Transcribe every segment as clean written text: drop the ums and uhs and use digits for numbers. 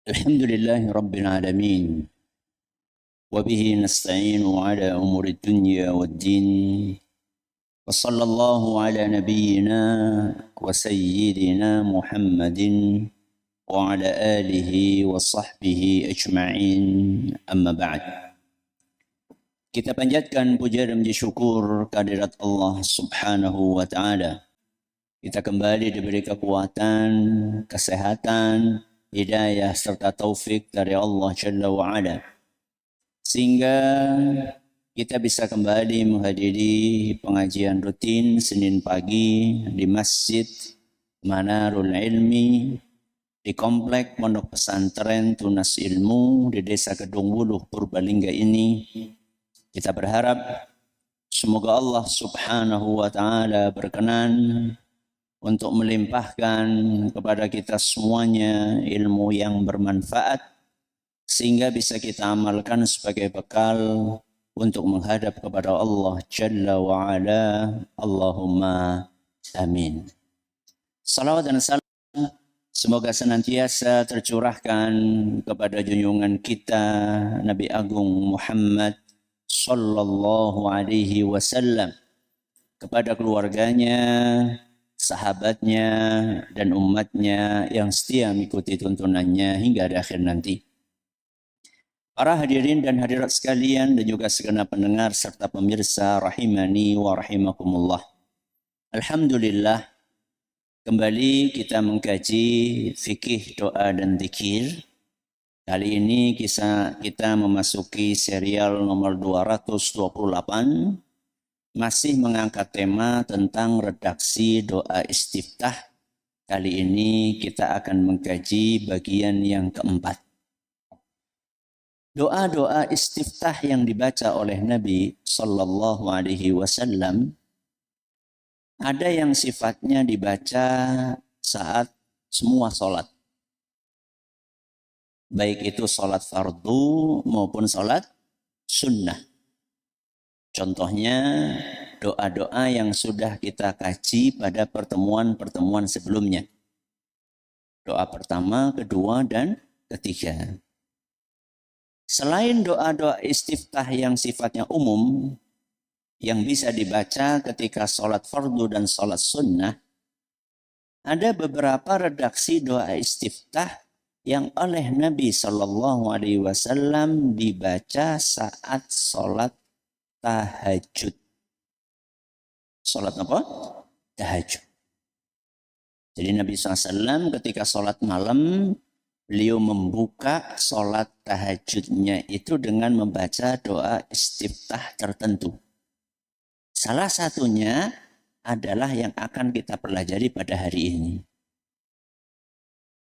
الحمد لله رب العالمين وبه نستعين على أمور الدنيا والدين وصلى الله على نبينا وسيدنا محمد وعلى آله وصحبه أجمعين أما بعد. Kita panjatkan puja dan puji syukur kehadirat Allah Subhanahu wa taala. Kita kembali diberi kekuatan, kesehatan, hidayah serta taufik dari Allah Jalla wa Ala, sehingga kita bisa kembali menghadiri pengajian rutin Senin pagi di Masjid Manarul Ilmi di Komplek Pondok Pesantren Tunas Ilmu di Desa Kedung Wuluh Purbalingga ini. Kita berharap semoga Allah Subhanahu wa taala berkenan untuk melimpahkan kepada kita semuanya ilmu yang bermanfaat, sehingga bisa kita amalkan sebagai bekal untuk menghadap kepada Allah Jalla wa'ala. Allahumma amin. Salawat dan salam semoga senantiasa tercurahkan kepada junjungan kita Nabi Agung Muhammad sallallahu alaihi wasallam, kepada keluarganya, sahabatnya, dan umatnya yang setia mengikuti tuntunannya hingga di akhir nanti. Para hadirin dan hadirat sekalian dan juga segenap pendengar serta pemirsa rahimani wa rahimakumullah. Alhamdulillah, kembali kita mengkaji fikih doa dan zikir. Kali ini kita memasuki serial nomor 228, masih mengangkat tema tentang redaksi doa istiftah. Kali ini kita akan mengkaji bagian yang keempat. Doa-doa istiftah yang dibaca oleh Nabi Sallallahu Alaihi Wasallam, ada yang sifatnya dibaca saat semua sholat, baik itu sholat fardu maupun sholat sunnah. Contohnya doa-doa yang sudah kita kaji pada pertemuan-pertemuan sebelumnya. Doa pertama, kedua, dan ketiga. Selain doa-doa istiftah yang sifatnya umum, yang bisa dibaca ketika sholat fardu dan sholat sunnah, ada beberapa redaksi doa istiftah yang oleh Nabi Sallallahu Alaihi Wasallam dibaca saat sholat tahajud. Sholat apa? Tahajud. Jadi Nabi SAW ketika sholat malam, beliau membuka sholat tahajudnya itu dengan membaca doa istiftah tertentu. Salah satunya adalah yang akan kita pelajari pada hari ini.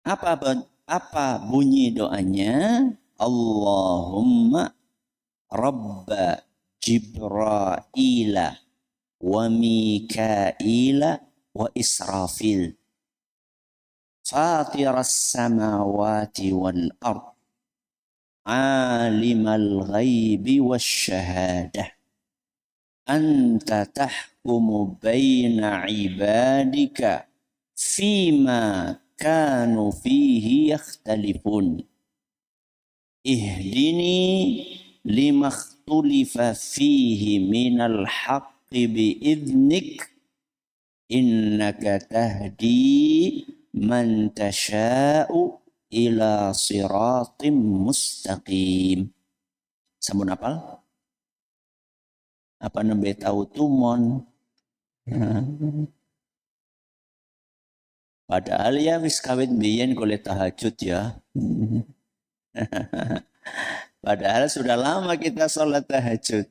Apa bunyi doanya? Allahumma Rabba Jibraila wa Mikaila wa Israfil Fatiras samawati wal ard Alimal ghaibi wasyahadah Anta tahkumu baina ibadika Fima kanu fihi yakhtalifun Ihdini lima ikhtulifa fihi minal haqqi bi'idhnik innaka tahdi man tasha'u ila siratim mustaqim. Sampun apal? Apa nembe tahu tumon? Padahal ya wis kawit biyen kole tahajud ya. Padahal sudah lama kita sholat tahajud.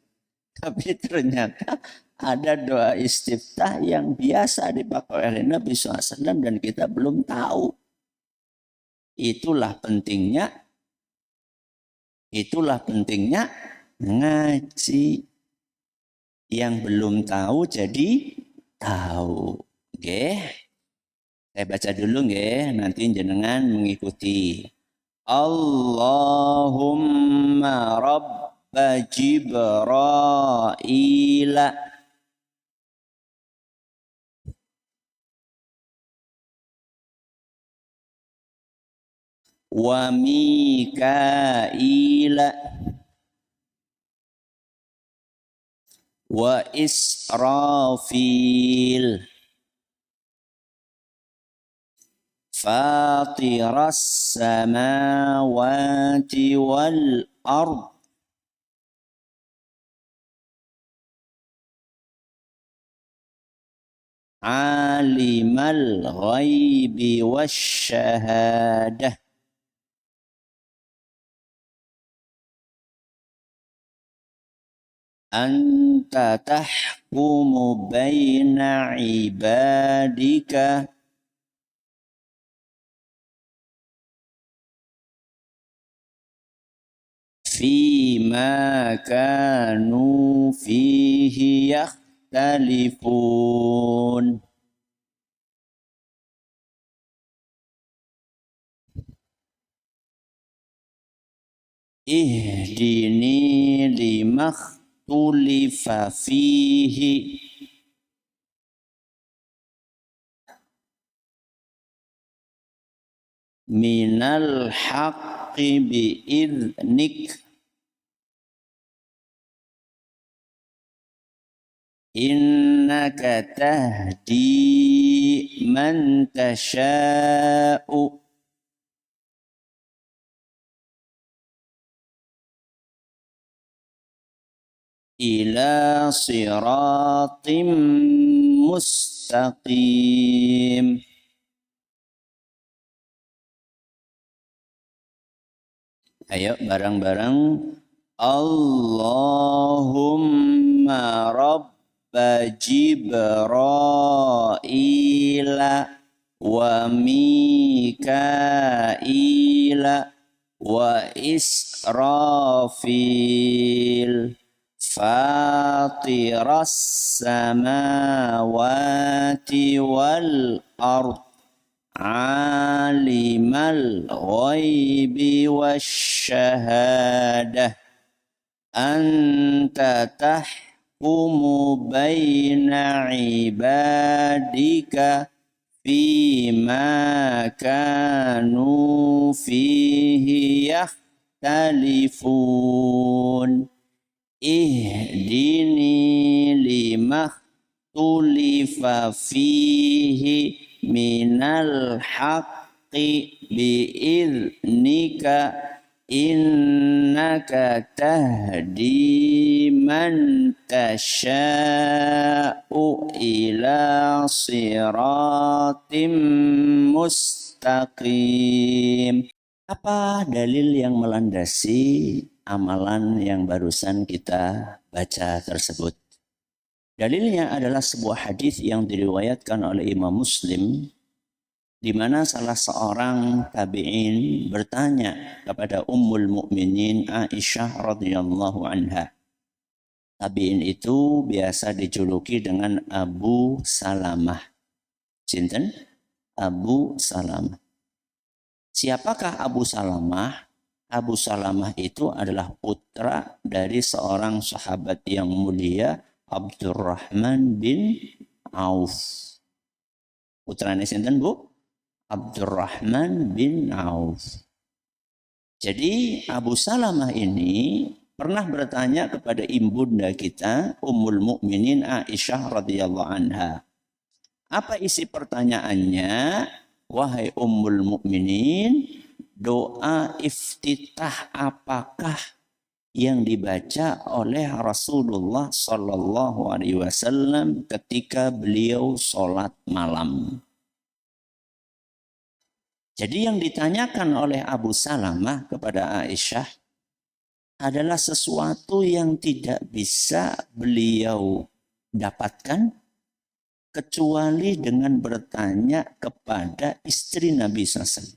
Tapi ternyata ada doa istiftah yang biasa dipakai oleh Nabi SAW dan kita belum tahu. Itulah pentingnya ngaji. Yang belum tahu jadi tahu. Oke. Saya baca dulu nggih, nanti jenengan mengikuti. Allahumma Rabba Jibraila wa Mikaila wa Israfil fatiras samawati wal ard alimal ghaibi wasyahadah anta tahkumu baina ibadika fima kanu fihi yakhtalifun. Ihdini limakhtulifa fihi minal haqqi bi'idhnik innaka tahdi man tasha'u ila siratim mustaqim. Ayo bareng-bareng. Allahumma rabba Jibraila wa Mikaila wa Israfil fatiras samawati wal ard alimal ghaibi wasyahadah anta tahkumu baina ibadika fima kanu fihi yakhtalifun. Ihdini limakhtulifa fihi minal haqqi bi'idhnika innaka tahdi man tasha'u ila siratim mustaqim. Apa dalil yang melandasi amalan yang barusan kita baca tersebut? Dalilnya adalah sebuah hadis yang diriwayatkan oleh Imam Muslim, di mana salah seorang tabi'in bertanya kepada Ummul Mukminin Aisyah radhiyallahu anha. Tabi'in itu biasa dijuluki dengan Abu Salamah. Sinten? Abu Salamah. Siapakah Abu Salamah? Abu Salamah itu adalah putra dari seorang sahabat yang mulia, Abdurrahman bin Auf. Putranya sinten, Bu? Abdurrahman bin Auf. Jadi Abu Salamah ini pernah bertanya kepada ibunda kita Ummul Mukminin Aisyah radhiyallahu anha. Apa isi pertanyaannya? Wahai Ummul Mukminin, doa iftitah apakah yang dibaca oleh Rasulullah Sallallahu Alaihi Wasallam ketika beliau sholat malam? Jadi yang ditanyakan oleh Abu Salamah kepada Aisyah adalah sesuatu yang tidak bisa beliau dapatkan kecuali dengan bertanya kepada istri Nabi SAW.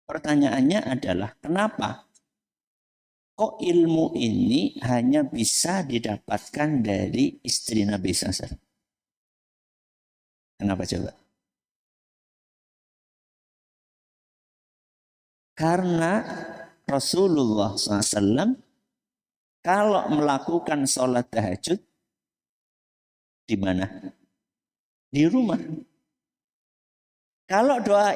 Pertanyaannya adalah, kenapa kok ilmu ini hanya bisa didapatkan dari istri Nabi SAW? Kenapa coba? Karena Rasulullah SAW kalau melakukan sholat tahajud di mana? Di rumah. Kalau doa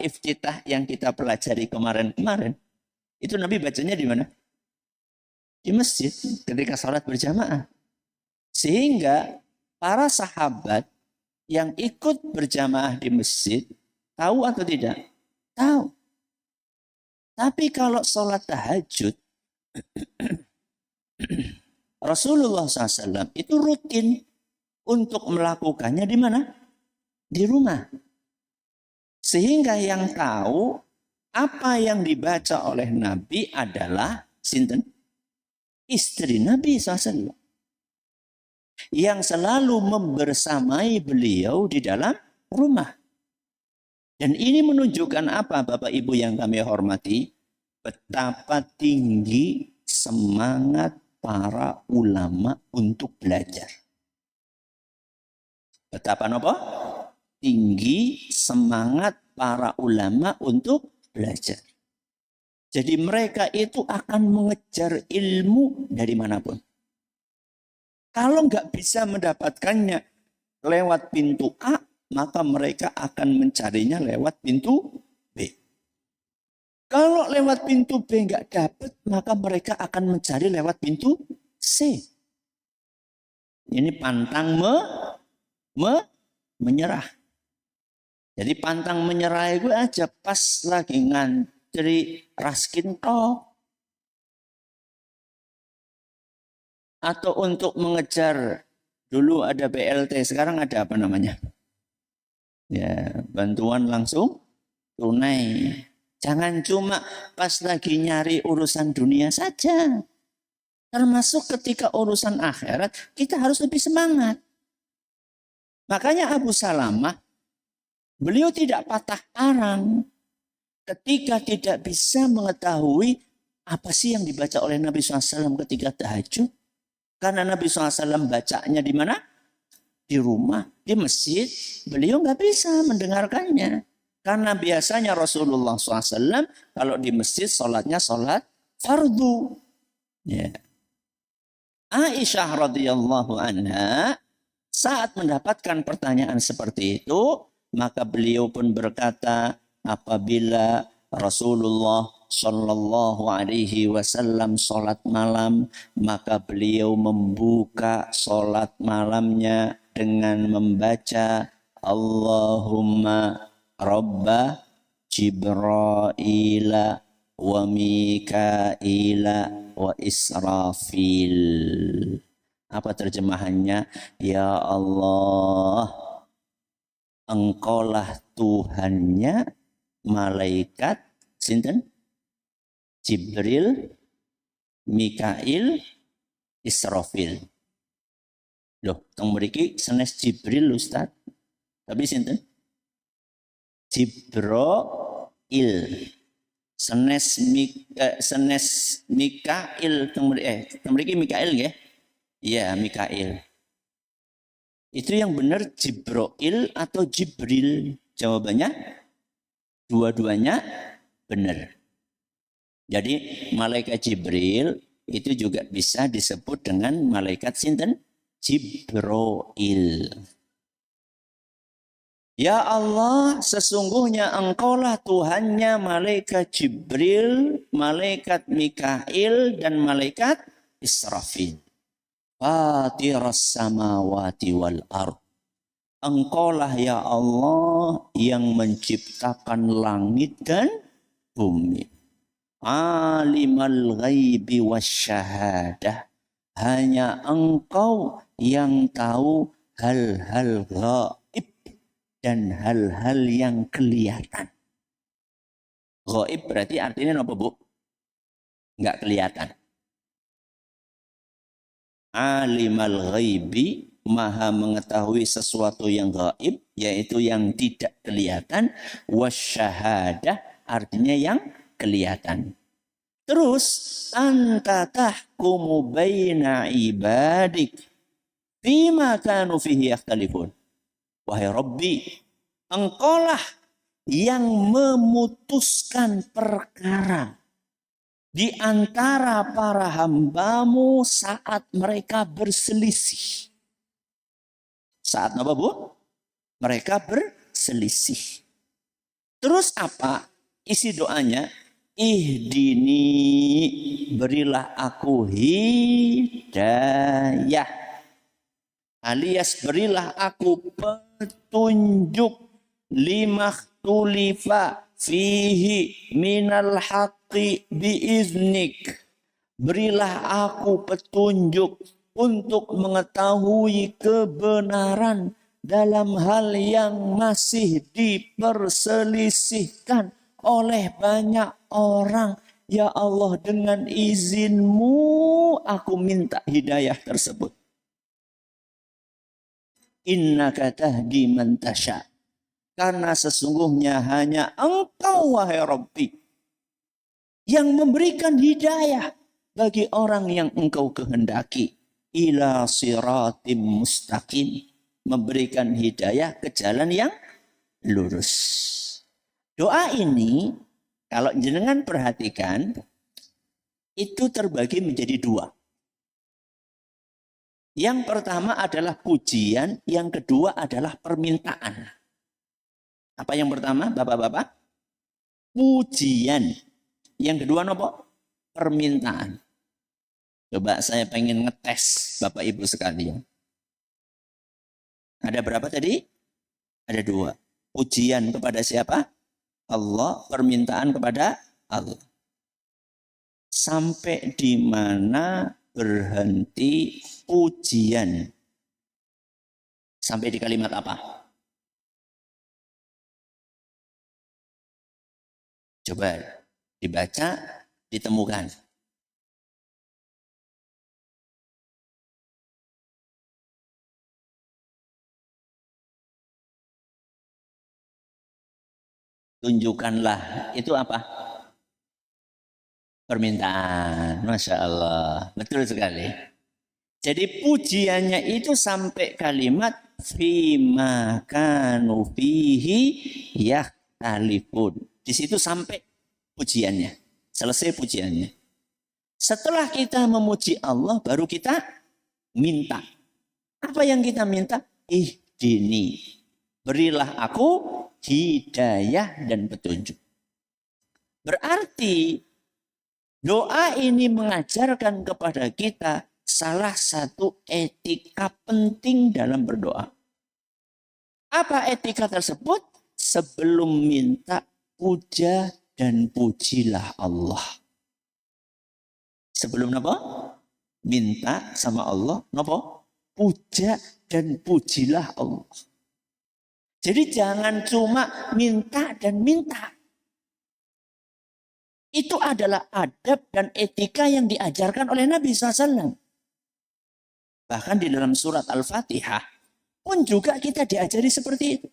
iftitah yang kita pelajari kemarin-kemarin, itu Nabi bacanya di mana? Di masjid ketika sholat berjamaah. Sehingga para sahabat yang ikut berjamaah di masjid, tahu atau tidak? Tahu. Tapi kalau sholat tahajud, Rasulullah SAW itu rutin untuk melakukannya di mana? Di rumah. Sehingga yang tahu apa yang dibaca oleh Nabi adalah sinten? Istri Nabi SAW. Yang selalu membersamai beliau di dalam rumah. Dan ini menunjukkan apa Bapak Ibu yang kami hormati? Betapa tinggi semangat para ulama untuk belajar. Betapa apa? Tinggi semangat para ulama untuk belajar. Jadi mereka itu akan mengejar ilmu dari manapun. Kalau nggak bisa mendapatkannya lewat pintu A, maka mereka akan mencarinya lewat pintu B. Kalau lewat pintu B nggak dapat, maka mereka akan mencari lewat pintu C. Ini pantang menyerah. Jadi pantang menyerah itu aja pas lagi ngantri raskin tok. Atau untuk mengejar, dulu ada BLT, sekarang ada apa namanya? Ya, bantuan langsung tunai. Jangan cuma pas lagi nyari urusan dunia saja. Termasuk ketika urusan akhirat, kita harus lebih semangat. Makanya Abu Salamah, beliau tidak patah arang ketika tidak bisa mengetahui apa sih yang dibaca oleh Nabi SAW ketika tahajud. Karena Nabi SAW bacanya di mana? Di rumah, di masjid. Beliau nggak bisa mendengarkannya. Karena biasanya Rasulullah SAW kalau di masjid sholatnya sholat fardu. Ya. Aisyah radhiyallahu anha saat mendapatkan pertanyaan seperti itu, maka beliau pun berkata, apabila Rasulullah Shallallahu Alaihi Wasallam sholat malam, maka beliau membuka sholat malamnya dengan membaca Allahumma Rabba Jibraila wa Mikaila wa Israfil. Apa terjemahannya? Ya Allah, Engkaulah Tuhannya malaikat sinten? Jibril, Mikail, Israfil. Loh, tong mriki sanes Jibril Ustaz. Tapi sinten? Jibril. Sanes Mikail tong mriki Mikail nggih? Iya, Mikail. Itu yang benar Jibril atau Jibril? Jawabannya dua-duanya benar. Jadi malaikat Jibril itu juga bisa disebut dengan malaikat sinten? Jibril. Ya Allah, sesungguhnya Engkaulah Tuhannya malaikat Jibril, malaikat Mikail, dan malaikat Israfil. Fatiras samawati wal ard. Engkaulah ya Allah yang menciptakan langit dan bumi. Alimal ghaibi wasyahadah. Hanya Engkau yang tahu hal-hal gaib dan hal-hal yang kelihatan. Gaib berarti artinya apa, Bu? Enggak kelihatan. Alimal ghaibi, maha mengetahui sesuatu yang gaib, yaitu yang tidak kelihatan. Wasyahadah artinya yang kelihatan. Terus anta tahkumu baina ibadik bima kanu fihi yakhtalifun. Wahai Rabbi, Engkaulah yang memutuskan perkara di antara para hambamu saat mereka berselisih. Saat apa, Bu? Mereka berselisih. berselisih. Terus apa isi doanya? Ihdini, berilah aku hidayah. Alias berilah aku petunjuk lima tulifa fihi minal haqqi biiznik. Berilah aku petunjuk untuk mengetahui kebenaran dalam hal yang masih diperselisihkan oleh banyak orang. Ya Allah, dengan izinmu aku minta hidayah tersebut. Innaka tahdi man tasha. Karena sesungguhnya hanya Engkau, wahai Rabbi, yang memberikan hidayah bagi orang yang Engkau kehendaki. Ila siratim mustaqim. Memberikan hidayah ke jalan yang lurus. Doa ini, kalau jenengan perhatikan, itu terbagi menjadi dua. Yang pertama adalah pujian, yang kedua adalah permintaan. Apa yang pertama, Bapak-bapak? Pujian. Yang kedua apa? Permintaan. Coba saya pengen ngetes Bapak Ibu sekalian. Ada berapa tadi? Ada dua. Pujian kepada siapa? Allah. Permintaan kepada Allah. Sampai di mana berhenti pujian? Sampai di kalimat apa? Coba dibaca, ditemukan. Tunjukkanlah. Itu apa? Permintaan. Masya Allah. Betul sekali. Jadi pujiannya itu sampai kalimat fima kanu fihi yakhtalifun. Di situ sampai pujiannya. Selesai pujiannya. Setelah kita memuji Allah, baru kita minta. Apa yang kita minta? Ihdini. Berilah aku hidayah dan petunjuk. Berarti doa ini mengajarkan kepada kita salah satu etika penting dalam berdoa. Apa etika tersebut? Sebelum minta, puja dan pujilah Allah. Sebelum apa? Minta sama Allah, apa? Puja dan pujilah Allah. Jadi jangan cuma minta dan minta. Itu adalah adab dan etika yang diajarkan oleh Nabi SAW. Bahkan di dalam surat Al-Fatihah pun juga kita diajari seperti itu.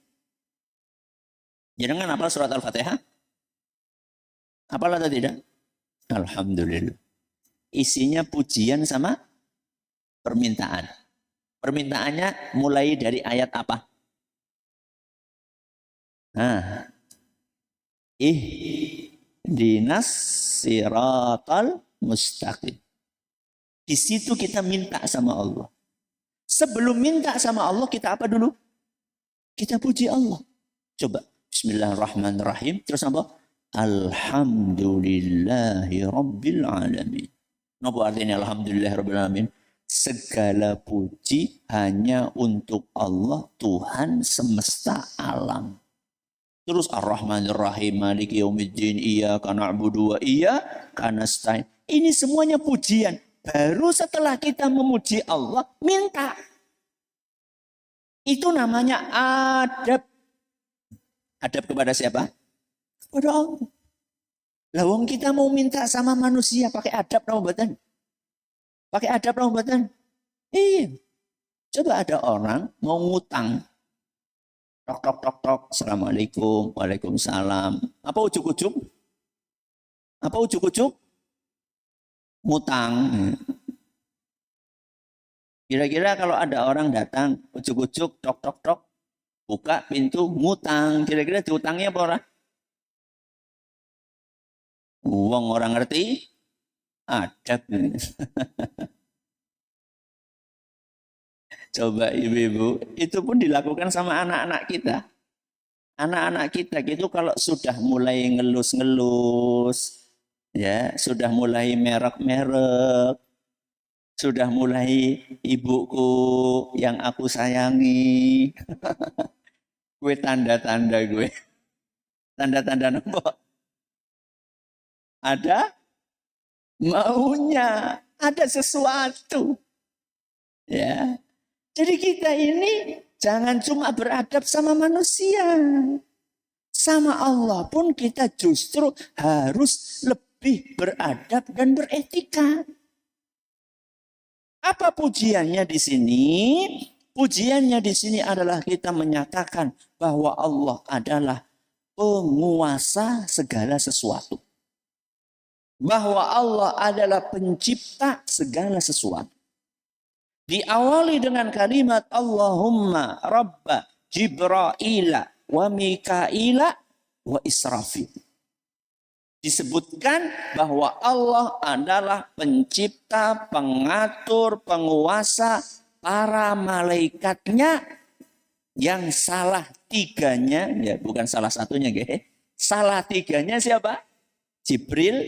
Jangan apa surat Al-Fatihah? Apalah atau tidak? Alhamdulillah. Isinya pujian sama permintaan. Permintaannya mulai dari ayat apa? Nah, ihdinas siratal mustaqim. Di situ kita minta sama Allah. Sebelum minta sama Allah, kita apa dulu? Kita puji Allah. Coba. Bismillahirrahmanirrahim. Terus apa? Alhamdulillahi Rabbil Alamin. Apa artinya Alhamdulillahi Rabbil Alamin? Segala puji hanya untuk Allah, Tuhan semesta alam. Terus Ar-Rahmanir-Rahim, Maliki Yaumiddin, Iyyaka na'budu wa iyyaka nasta'in. Ini semuanya pujian. Baru setelah kita memuji Allah, minta. Itu namanya adab. Adab kepada siapa? Kepada Allah. Lah wong kita mau minta sama manusia pakai adab rahmatan. Pakai adab rahmatan. Iya. Coba ada orang mau ngutang. Tok tok tok tok. Assalamualaikum. Waalaikumsalam. Apa ujuk-ujuk? Apa ujuk-ujuk? Ngutang. Kira-kira kalau ada orang datang ujuk-ujuk tok tok tok, buka pintu ngutang, kira-kira diutangnya apa orang? Uang orang ngerti? Adab. Coba ibu-ibu, itu pun dilakukan sama anak-anak kita. Anak-anak kita gitu kalau sudah mulai ngelus-ngelus, ya, sudah mulai merek-merek, sudah mulai ibuku yang aku sayangi, gue tanda-tanda gue. Tanda-tanda apa? Ada maunya, ada sesuatu. Ya. Jadi kita ini jangan cuma beradab sama manusia. Sama Allah pun kita justru harus lebih beradab dan beretika. Apa pujiannya di sini? Pujiannya di sini adalah kita menyatakan bahwa Allah adalah penguasa segala sesuatu. Bahwa Allah adalah pencipta segala sesuatu. Diawali dengan kalimat Allahumma Rabba Jibraila wa Mikaila wa Israfil. Disebutkan bahwa Allah adalah pencipta, pengatur, penguasa para malaikatnya yang salah tiganya, ya bukan salah satunya, salah tiganya siapa? Jibril,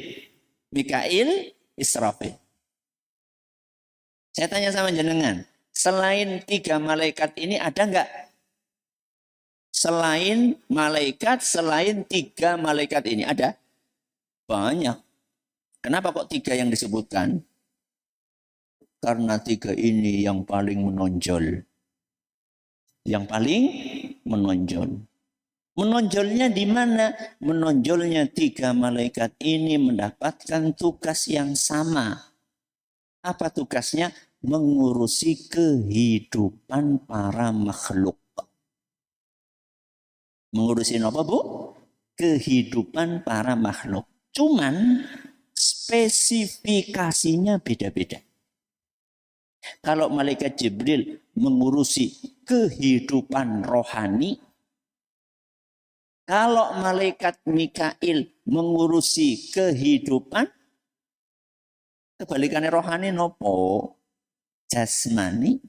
Mikail, Israfil. Saya tanya sama jenengan, selain 3 malaikat ini ada enggak? Selain malaikat, selain 3 malaikat ini ada? Banyak. Kenapa kok 3 yang disebutkan? Karena 3 ini yang paling menonjol. Yang paling menonjol. Menonjolnya di mana? Menonjolnya 3 malaikat ini mendapatkan tugas yang sama. Apa tugasnya? Mengurusi kehidupan para makhluk. Mengurusi apa, Bu? Kehidupan para makhluk. Cuman spesifikasinya beda-beda. Kalau malaikat Jibril mengurusi kehidupan rohani, kalau malaikat Mikail mengurusi kehidupan, kebalikannya rohani nopo? Jasmani.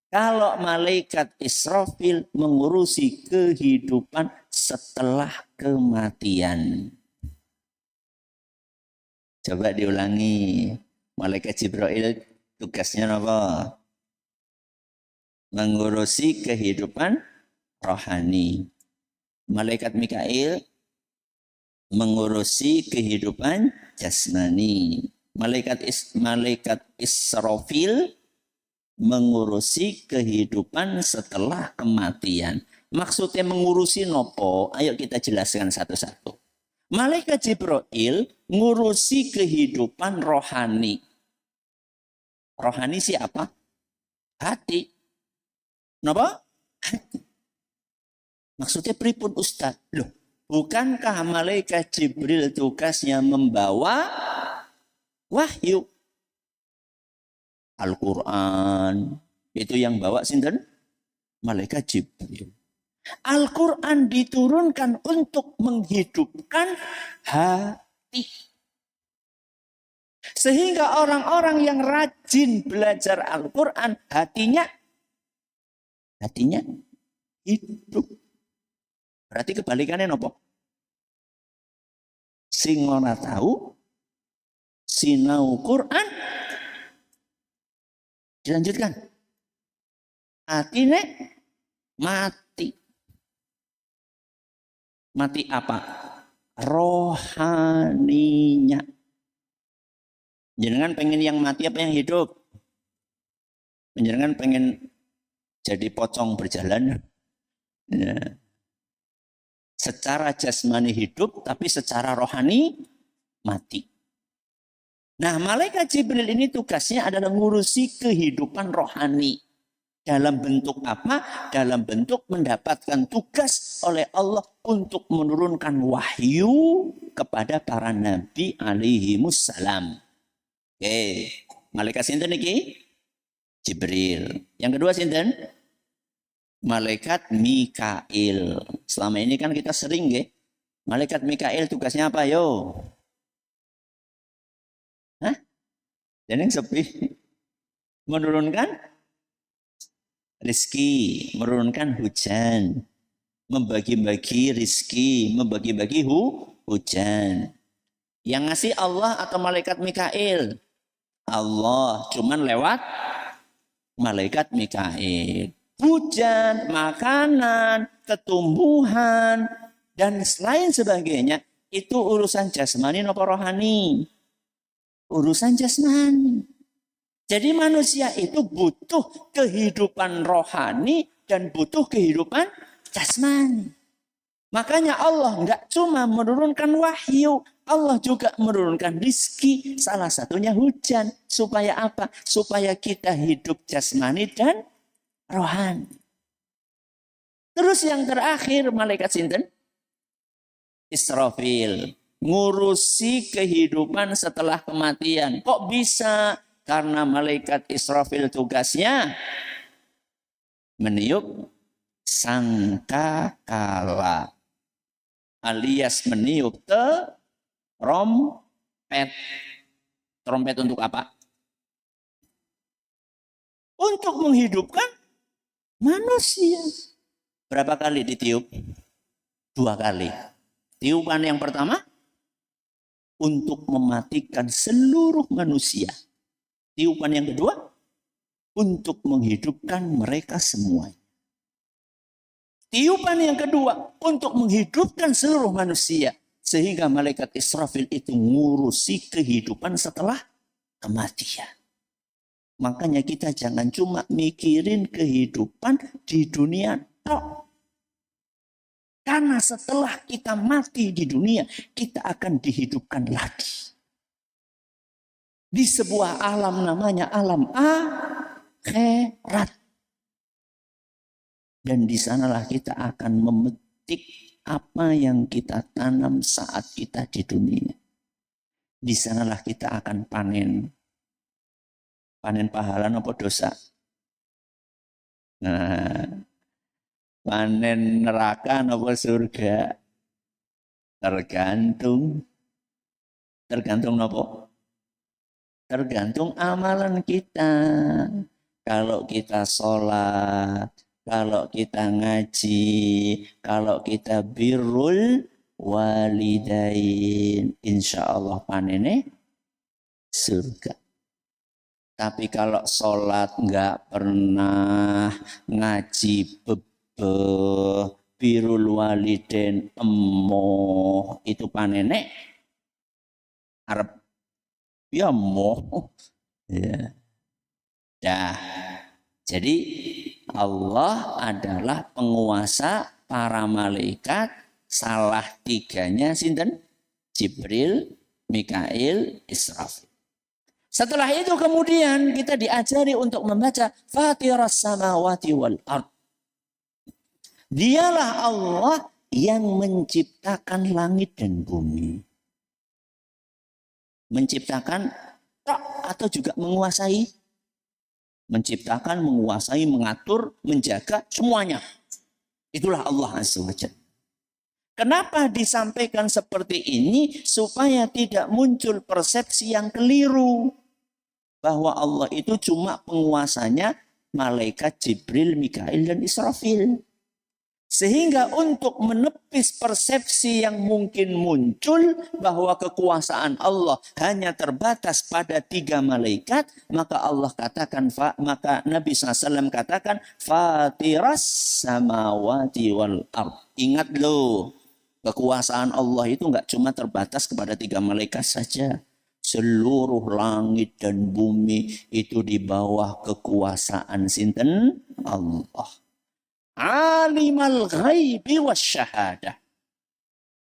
Kalau malaikat Israfil mengurusi kehidupan setelah kematian. Coba diulangi. Malaikat Jibril tugasnya apa? Mengurusi kehidupan rohani. Malaikat Mikail mengurusi kehidupan jasmani. Malaikat Israfil mengurusi kehidupan setelah kematian. Maksudnya mengurusi nopo? Ayo kita jelaskan satu-satu. Malaikat Jibril ngurusi kehidupan rohani. Rohani siapa? Hati. Kenapa? Hati. Maksudnya pripun Ustaz? Loh, bukankah malaikat Jibril tugasnya membawa wahyu? Al-Quran. Itu yang bawa sinten? Malaikat Jibril. Al-Quran diturunkan untuk menghidupkan hati. Sehingga orang-orang yang rajin belajar Al-Quran, hatinya hidup. Berarti kebalikannya nopo? Sing ora tahu sinau Quran. Dilanjutkan. Hatinya mati. Mati apa? Rohaninya. Jenengan pengen yang mati apa yang hidup? Jenengan pengen jadi pocong berjalan? Ya. Secara jasmani hidup, tapi secara rohani mati. Nah, malaikat Jibril ini tugasnya adalah ngurusi kehidupan rohani. Dalam bentuk apa? Dalam bentuk mendapatkan tugas oleh Allah untuk menurunkan wahyu kepada para nabi alaihimussalam. Oke, malaikat sinten iki? Jibril. Yang kedua sinten? Malaikat Mikail. Selama ini kan kita sering malaikat Mikail tugasnya apa yo? Hah? Dan yang sepi menurunkan rezeki, menurunkan hujan, membagi-bagi rizki, membagi-bagi hujan. Yang ngasih Allah atau malaikat Mikail? Allah, cuman lewat malaikat Mikail. Hujan, makanan, ketumbuhan, dan lain sebagainya, itu urusan jasmani atau rohani? Urusan jasmani. Jadi manusia itu butuh kehidupan rohani dan butuh kehidupan jasmani. Makanya Allah nggak cuma menurunkan wahyu, Allah juga menurunkan rizki, salah satunya hujan. Supaya apa? Supaya kita hidup jasmani dan rohani. Terus yang terakhir, malaikat sinten? Israfil. Ngurusi kehidupan setelah kematian. Kok bisa? Karena malaikat Israfil tugasnya meniup sangkakala, alias meniup trompet. Trompet untuk apa? Untuk menghidupkan manusia. Berapa kali ditiup? 2 kali. Tiupan yang pertama untuk mematikan seluruh manusia. Tiupan yang kedua untuk menghidupkan mereka semua. Tiupan yang kedua untuk menghidupkan seluruh manusia. Sehingga malaikat Israfil itu ngurusi kehidupan setelah kematian. Makanya kita jangan cuma mikirin kehidupan di dunia tok. Karena setelah kita mati di dunia, kita akan dihidupkan lagi. Di sebuah alam namanya alam akhirat. Dan di sanalah kita akan memetik apa yang kita tanam saat kita di dunia. Di sanalah kita akan panen. Panen pahala apa dosa? Nah, panen neraka apa surga? Tergantung apa? Tergantung amalan kita. Kalau kita sholat, kalau kita ngaji, kalau kita birrul walidain, insya Allah panennya surga. Tapi kalau sholat nggak pernah, ngaji bebeh, birrul walidain emoh, itu panennya arep ya moh. Ya. Dah. Jadi Allah adalah penguasa para malaikat, salah tiganya sinten? Jibril, Mikail, Israfil. Setelah itu kemudian kita diajari untuk membaca Fatiras samawati wal ard. Dialah Allah yang menciptakan langit dan bumi. Menciptakan atau juga menguasai? Menciptakan, menguasai, mengatur, menjaga semuanya. Itulah Allah Azza wa Jalla. Kenapa disampaikan seperti ini? Supaya tidak muncul persepsi yang keliru. Bahwa Allah itu cuma penguasanya malaikat Jibril, Mikail, dan Israfil. Sehingga untuk menepis persepsi yang mungkin muncul bahwa kekuasaan Allah hanya terbatas pada 3 malaikat, maka Allah katakan, maka Nabi SAW katakan, Fatiras samawati wal ard. Ingat loh, kekuasaan Allah itu nggak cuma terbatas kepada 3 malaikat saja. Seluruh langit dan bumi itu di bawah kekuasaan sinten Allah. Alimal ghaibi wasyahadah.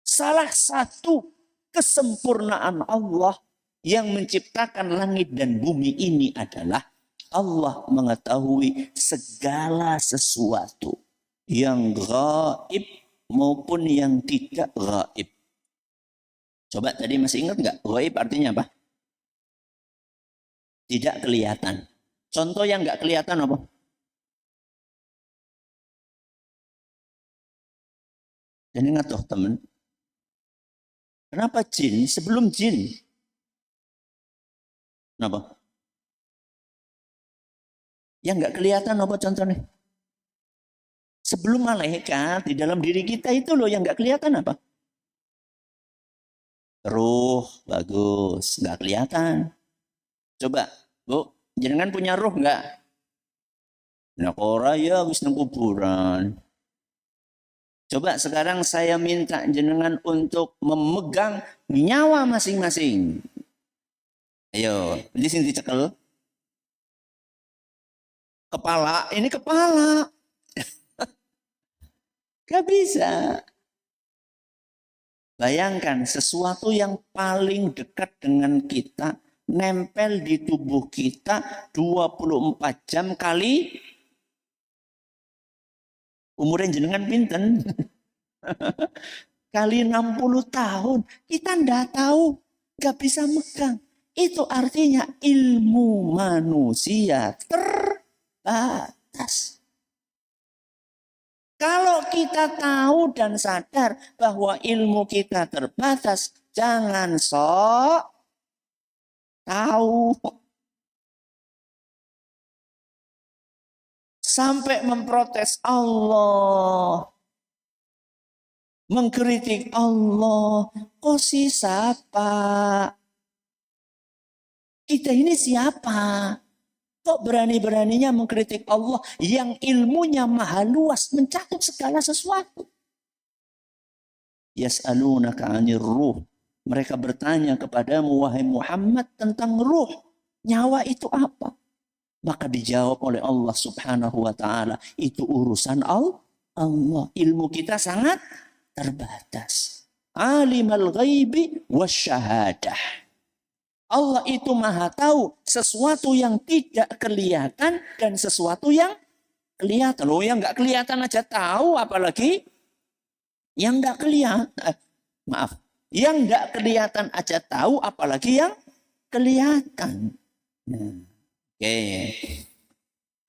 Salah satu kesempurnaan Allah yang menciptakan langit dan bumi ini adalah Allah mengetahui segala sesuatu yang gaib maupun yang tidak gaib. Coba tadi masih ingat nggak? Gaib artinya apa? Tidak kelihatan. Contoh yang nggak kelihatan apa? Dan ingat toh teman, kenapa jin sebelum jin? Kenapa? Yang nggak kelihatan apa contohnya? Sebelum malaikat, di dalam diri kita itu loh yang nggak kelihatan apa? Ruh, bagus, nggak kelihatan. Coba, Bu, jenengan punya ruh nggak? Nah, ora ya habis nang kuburan. Coba sekarang saya minta jenengan untuk memegang nyawa masing-masing. Ayo, di sini dicekel. Kepala, ini kepala. Gak bisa. Bayangkan sesuatu yang paling dekat dengan kita, nempel di tubuh kita 24 jam kali umurnya jenengan pinten. Kali 60 tahun. Kita ndak tahu, gak bisa megang. Itu artinya ilmu manusia terbatas. Kalau kita tahu dan sadar bahwa ilmu kita terbatas, jangan sok tahu. Sampai memprotes Allah. Mengkritik Allah. Kok si siapa? Kita ini siapa? Kok berani-beraninya mengkritik Allah yang ilmunya maha luas, mencakup segala sesuatu. Yas'alunaka 'anir ruh. Mereka bertanya kepadamu, wahai Muhammad, tentang ruh. Nyawa itu apa? Maka dijawab oleh Allah Subhanahu wa ta'ala, itu urusan Allah. Ilmu kita sangat terbatas. Alimal ghaibi wasyahadah. Allah itu maha tahu sesuatu yang tidak kelihatan dan sesuatu yang kelihatan. Loh, yang nggak kelihatan aja tahu, apalagi yang nggak kelihatan. Maaf, yang nggak kelihatan aja tahu, apalagi yang kelihatan. Oke.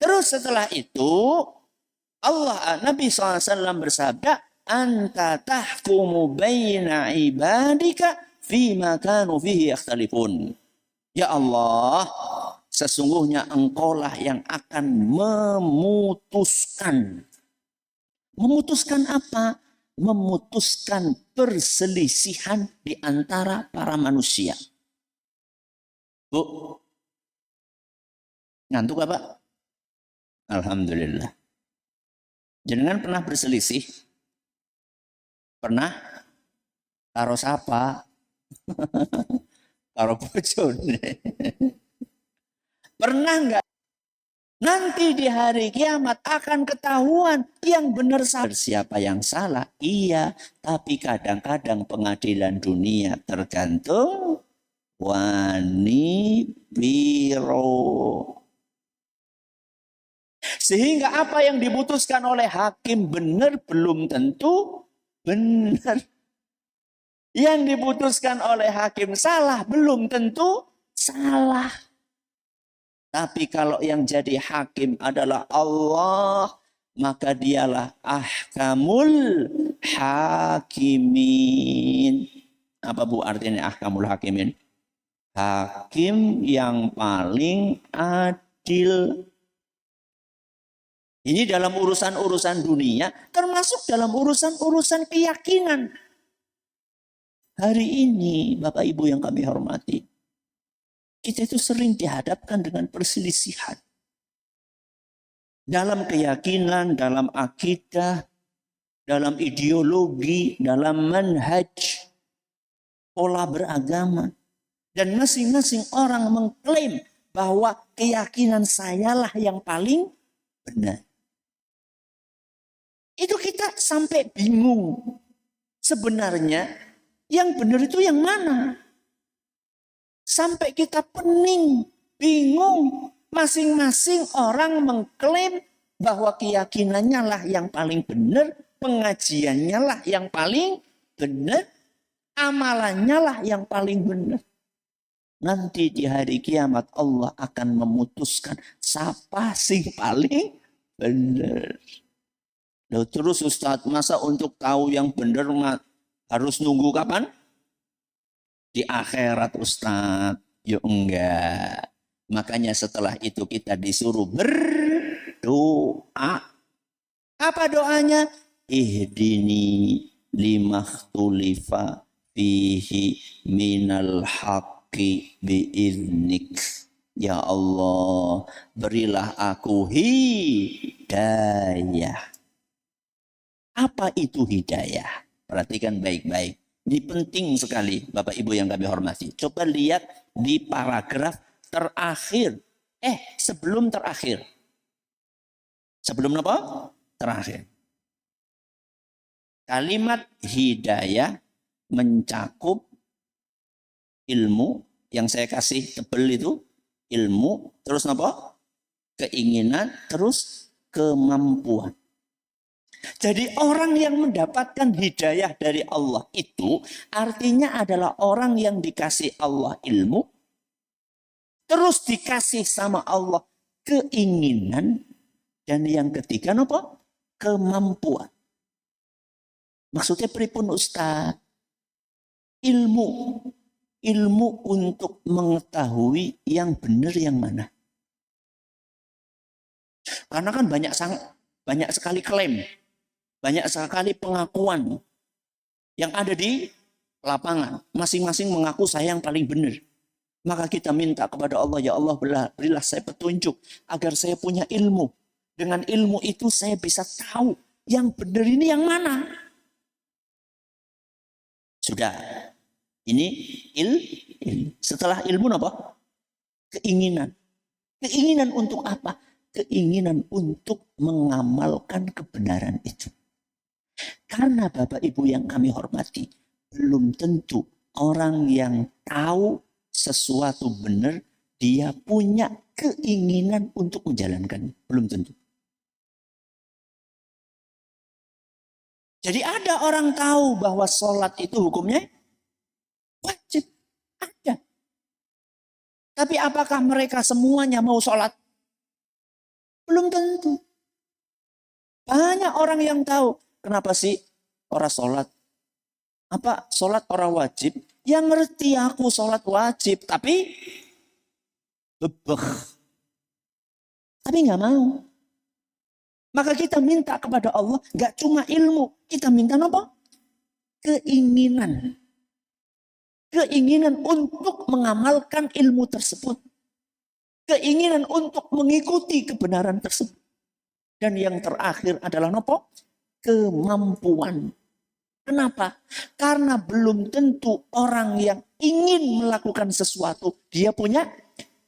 Terus setelah itu Nabi SAW bersabda, anta tahkumu baina ibadika fima kanu fihi yakhtalifun. Ya Allah, sesungguhnya engkaulah yang akan memutuskan. Memutuskan apa? Memutuskan perselisihan di antara para manusia. Bu, ngantuk apa? Alhamdulillah. Jenengan pernah berselisih? Pernah? Karo sapa? Karo bojone. Pernah enggak? Nanti di hari kiamat akan ketahuan yang benar siapa yang salah. Iya, tapi kadang-kadang pengadilan dunia tergantung wani biro. Sehingga apa yang diputuskan oleh hakim benar belum tentu benar. Yang diputuskan oleh hakim salah belum tentu salah. Tapi kalau yang jadi hakim adalah Allah, maka dialah ahkamul hakimin. Apa Bu artinya ahkamul hakimin? Hakim yang paling adil. Ini dalam urusan-urusan dunia, termasuk dalam urusan-urusan keyakinan. Hari ini, Bapak Ibu yang kami hormati, kita itu sering dihadapkan dengan perselisihan. Dalam keyakinan, dalam akidah, dalam ideologi, dalam manhaj, pola beragama. Dan masing-masing orang mengklaim bahwa keyakinan sayalah yang paling benar. Itu kita sampai bingung. Sebenarnya yang benar itu yang mana? Sampai kita pening, bingung. Masing-masing orang mengklaim bahwa keyakinannya lah yang paling benar, pengajiannya lah yang paling benar, amalannya lah yang paling benar. Nanti di hari kiamat Allah akan memutuskan siapa sih paling benar. Loh, terus Ustadz, masa untuk tahu yang benar harus nunggu kapan? Di akhirat Ustadz. Yuk enggak. Makanya setelah itu kita disuruh berdoa. Apa doanya? Ihdini limakhtulifa fihi minal haqqi biiznik. Ya Allah, berilah aku hidayah. Apa itu hidayah? Perhatikan baik-baik. Ini penting sekali, Bapak Ibu yang kami hormati. Coba lihat di paragraf terakhir. Sebelum terakhir. Sebelum apa? Terakhir. Kalimat hidayah mencakup ilmu yang saya kasih tebel itu, ilmu, terus apa? Keinginan, terus kemampuan. Jadi orang yang mendapatkan hidayah dari Allah itu artinya adalah orang yang dikasih Allah ilmu, terus dikasih sama Allah keinginan, dan yang ketiga apa? Kemampuan. Maksudnya pripun Ustaz? Ilmu untuk mengetahui yang benar yang mana. Karena kan banyak sekali klaim, banyak sekali pengakuan yang ada di lapangan. Masing-masing mengaku saya yang paling benar. Maka kita minta kepada Allah, ya Allah berilah saya petunjuk agar saya punya ilmu. Dengan ilmu itu saya bisa tahu yang benar ini yang mana. Sudah. Ini setelah ilmu apa? Keinginan. Keinginan untuk apa? Keinginan untuk mengamalkan kebenaran itu. Karena Bapak Ibu yang kami hormati, belum tentu orang yang tahu sesuatu benar, dia punya keinginan untuk menjalankan. Belum tentu. Jadi ada orang tahu bahwa sholat itu hukumnya wajib. Ada. Tapi apakah mereka semuanya mau sholat? Belum tentu. Banyak orang yang tahu. Kenapa sih orang sholat? Apa sholat orang wajib? Yang ngerti aku sholat wajib. Tapi bebek. Tapi nggak mau. Maka kita minta kepada Allah. Nggak cuma ilmu. Kita minta apa? Keinginan. Keinginan untuk mengamalkan ilmu tersebut. Keinginan untuk mengikuti kebenaran tersebut. Dan yang terakhir adalah apa? Kemampuan. Kenapa? Karena belum tentu orang yang ingin melakukan sesuatu, dia punya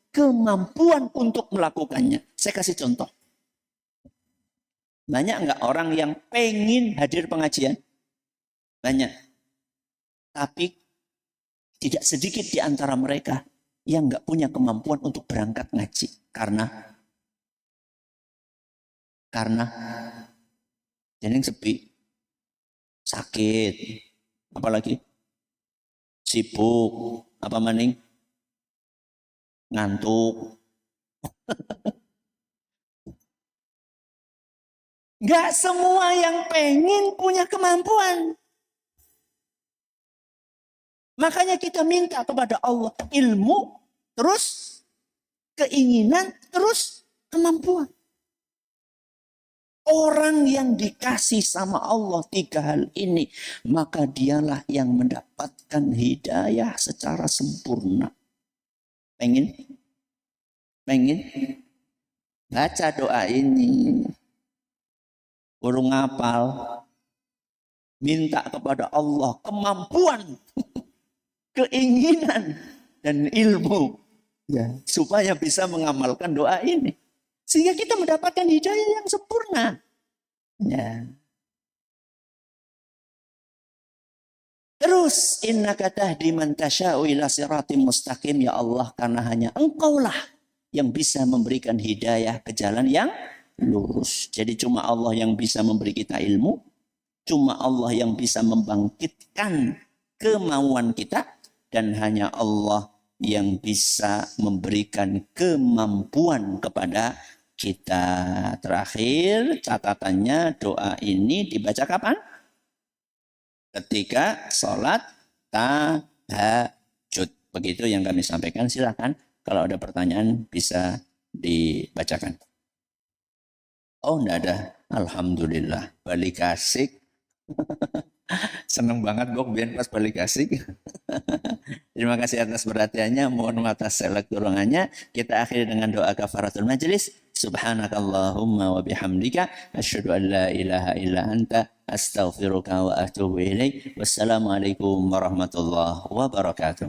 kemampuan untuk melakukannya. Saya kasih contoh. Banyak nggak orang yang pengen hadir pengajian? Banyak. Tapi tidak sedikit di antara mereka yang nggak punya kemampuan untuk berangkat ngaji. Karena jadi sepi, sakit, apalagi sibuk, apa maning, ngantuk. Nggak semua yang pengen punya kemampuan. Makanya kita minta kepada Allah ilmu, terus keinginan, terus kemampuan. Orang yang dikasih sama Allah 3 hal ini, maka dialah yang mendapatkan hidayah secara sempurna. Pengen? Baca doa ini. Urung ngapal. Minta kepada Allah kemampuan, keinginan, dan ilmu. Ya, supaya bisa mengamalkan doa ini. Sehingga kita mendapatkan hidayah yang sempurna. Ya. Terus innaka tahdi man tasya'u ila siratim mustaqim, ya Allah, karena hanya Engkaulah yang bisa memberikan hidayah ke jalan yang lurus. Jadi cuma Allah yang bisa memberi kita ilmu, cuma Allah yang bisa membangkitkan kemauan kita, dan hanya Allah yang bisa memberikan kemampuan kepada kita. Terakhir catatannya, doa ini dibaca kapan? Ketika sholat tahajud. Begitu yang kami sampaikan. Silakan kalau ada pertanyaan bisa dibacakan. Oh, enggak ada. Alhamdulillah, balik asik. Seneng banget Bok Bian pas balik asik. Terima kasih atas perhatiannya, mohon maaf atas segala kekurangannya. Kita akhiri dengan doa kafaratul majelis. Subhanakallahumma wa bihamdika asyhadu an la ilaha illa anta astaghfiruka wa atubu ilaik. Wassalamualaikum warahmatullahi wabarakatuh.